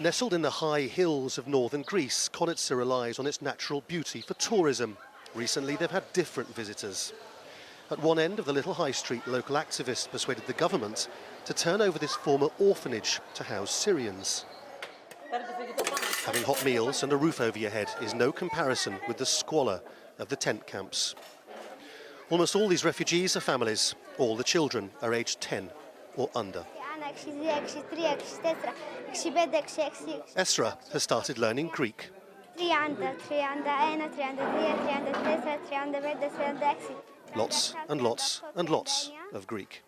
Nestled in the high hills of northern Greece, Konitsa relies on its natural beauty for tourism. Recently, they've had different visitors. At one end of the little high street, local activists persuaded the government to turn over this former orphanage to house Syrians. Having hot meals and a roof over your head is no comparison with the squalor of the tent camps. Almost all these refugees are families. All the children are aged 10 or under. Esra has started learning Greek. Lots and lots and lots of Greek.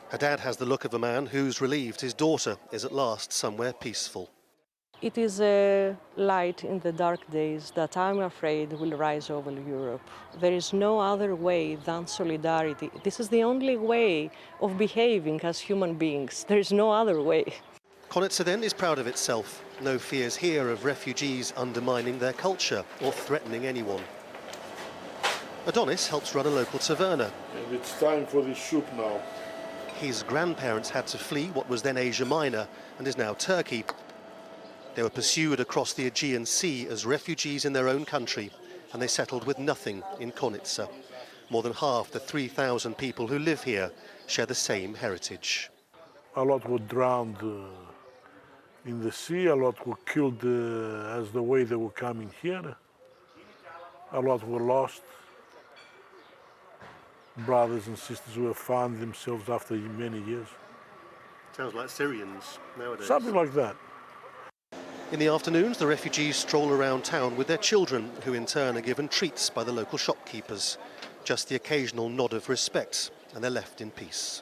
Her dad has the look of a man who's relieved his daughter is at last somewhere peaceful. It is a light in the dark days that I'm afraid will rise over Europe. There is no other way than solidarity. This is the only way of behaving as human beings. There is no other way. Konitsa then is proud of itself. No fears here of refugees undermining their culture or threatening anyone. Adonis helps run a local taverna. And it's time for the soup now. His grandparents had to flee what was then Asia Minor and is now Turkey. They were pursued across the Aegean Sea as refugees in their own country, and they settled with nothing in Konitsa. More than half the 3,000 people who live here share the same heritage. A lot were drowned in the sea, a lot were killed as the way they were coming here. A lot were lost. Brothers and sisters who have found themselves after many years. Sounds like Syrians nowadays. Something like that. In the afternoons, the refugees stroll around town with their children, who in turn are given treats by the local shopkeepers. Just the occasional nod of respect, and they're left in peace.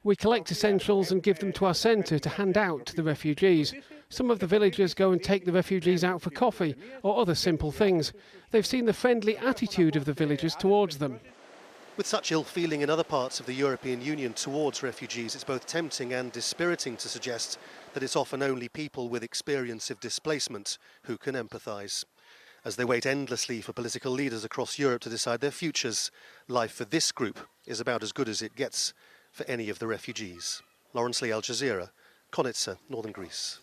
We collect essentials and give them to our centre to hand out to the refugees. Some of the villagers go and take the refugees out for coffee or other simple things. They've seen the friendly attitude of the villagers towards them. With such ill feeling in other parts of the European Union towards refugees, it's both tempting and dispiriting to suggest that it's often only people with experience of displacement who can empathise. As they wait endlessly for political leaders across Europe to decide their futures, life for this group is about as good as it gets for any of the refugees. Lawrence Lee, Al Jazeera, Konitsa, northern Greece.